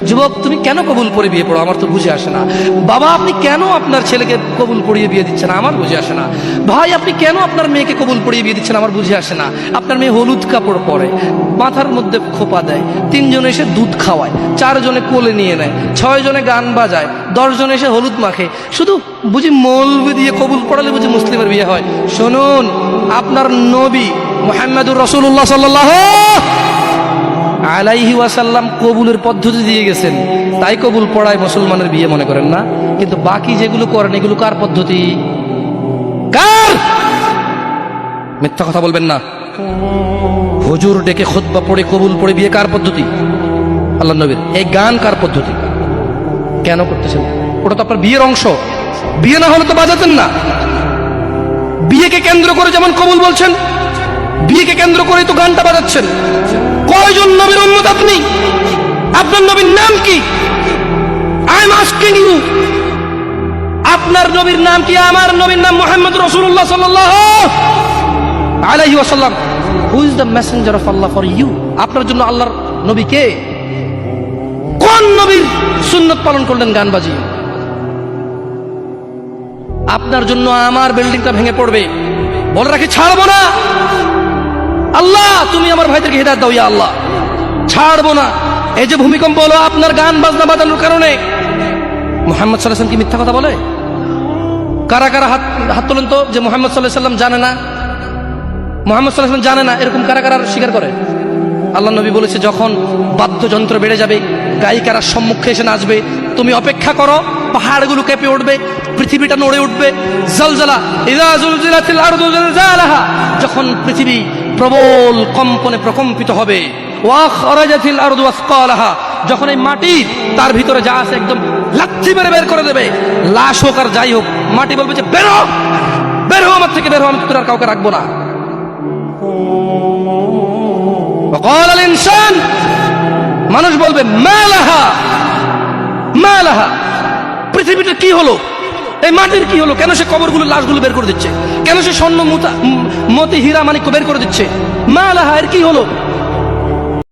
যুবক, তুমি কেন কবুল পড়ে বিয়ে পড়ো? আমার তো বুঝে আসে না। বাবা, আপনি কেন আপনার ছেলেকে কবুল পড়িয়ে বিয়ে দিচ্ছেন? আমার বুঝে আসে না। ভাই, আপনি কেন আপনার মেয়েকে কবুল পড়িয়ে বিয়ে দিচ্ছেন? আমার বুঝে আসে না। আপনার মেয়ে হলুদ কাপড় পরে, মাথার মধ্যে খোপা দেয়, 3 জন এসে দুধ খাওয়ায়, 4 জনে কোলে নিয়ে নেয়, 6 জনে গান বাজায়, 10 জন এসে হলুদ মাখে, শুধু বুঝি মৌলবি দিয়ে কবুল পড়ালে বুঝি মুসলিমের বিয়ে হয়? শুনুন, আপনার নবী মুহাম্মদুর রাসূলুল্লাহ সাল্লাল্লাহু আলাইহি ওয়াসাল্লাম কবুলের পদ্ধতি দিয়ে গেছেন, তাই কবুল পড়ায় মুসলমানের বিয়ে মনে করেন না। কিন্তু বাকি যেগুলো করেন এগুলো কার পদ্ধতি? কার? মিথ্যা কথা বলবেন না। হুজুর ডেকে খুতবা পড়ে কবুল পড়ে বিয়ে কার পদ্ধতি? আল্লাহ নবীর। এই গান কার পদ্ধতি? কেন করতেছেন? ওটা তো আপনার বিয়ের অংশ। বিয়ে না হলে তো বাজাতেন না। বিয়েকে কেন্দ্র করে যেমন কবুল বলছেন, বিয়েকে কেন্দ্র করে তো গানটা বাজাচ্ছেন। কয়জন নবীর উম্মত আপনি? আপনার নবীর নাম কি? আই এম আস্কিং ইউ, আপনার নবীর নাম কি? আমার নবীর নাম মুহাম্মদ রাসূলুল্লাহ সাল্লাল্লাহু আলাইহি ওয়াসাল্লাম। Who is the messenger of Allah for you? আপনার জন্য আল্লাহর নবী কে? কোন নবীর সুন্নাত পালন করলেন গান বাজিয়ে? আপনার জন্য আমার বিল্ডিংটা ভেঙে পড়বে, বলে রাখি ছাড়বো না। আল্লাহ, তুমি আমার ভাইদেরকে হিদায়াত দাও, ইয়া আল্লাহ, ছাড়বো না। এই যে ভূমিকম্প হলো আপনার গান বাজনা বাজানোর কারণে। মুহাম্মদ সাল্লাল্লাহু আলাইহি ওয়াসাল্লাম কি মিথ্যা কথা বলে? কারা কারা হাত তোলেন তো যে মুহাম্মদ সাল্লাল্লাহু আলাইহি ওয়াসাল্লাম জানে না, মুহাম্মদ সাল্লাল্লাহু আলাইহি ওয়াসাল্লাম জানে না, এরকম কারা কারা স্বীকার করে? আল্লাহ নবী বলেছে, যখন বাদ্যযন্ত্র বেড়ে যাবে, গায়িকারা সম্মুখে এসে নাচবে, তুমি অপেক্ষা করো, পাহাড়গুলো কেঁপে উঠবে, পৃথিবীটা নড়ে উঠবে। জালজালা, ইযা যুলজিলাতিল আরদু জিলজালাহা, যখন পৃথিবী প্রবল কম্পনে প্রকম্পিত হবে। ওয়া খরাজাতিল আরদু আসকালাহা, যখন এই মাটি তার ভিতরে যা আছে একদম লাথি মেরে বের করে দেবে, লাশ হোক আর যাই হোক, মাটি বলবে যে বের হও, বের হও আমার থেকে, বের হও, আমি তোর আর কাউকে রাখবো না। ওয়াকাল ইনসান, মানুষ বলবে মালাহা মালাহা, পৃথিবীটা কি হলো? এই মাটির কি হলো? কেন সে কবরগুলো লাশগুলো বের করে দিচ্ছে? কেন সে স্বর্ণ মতি হীরা মানিক্য বের করে দিচ্ছে? মালাহা, এর কি হলো?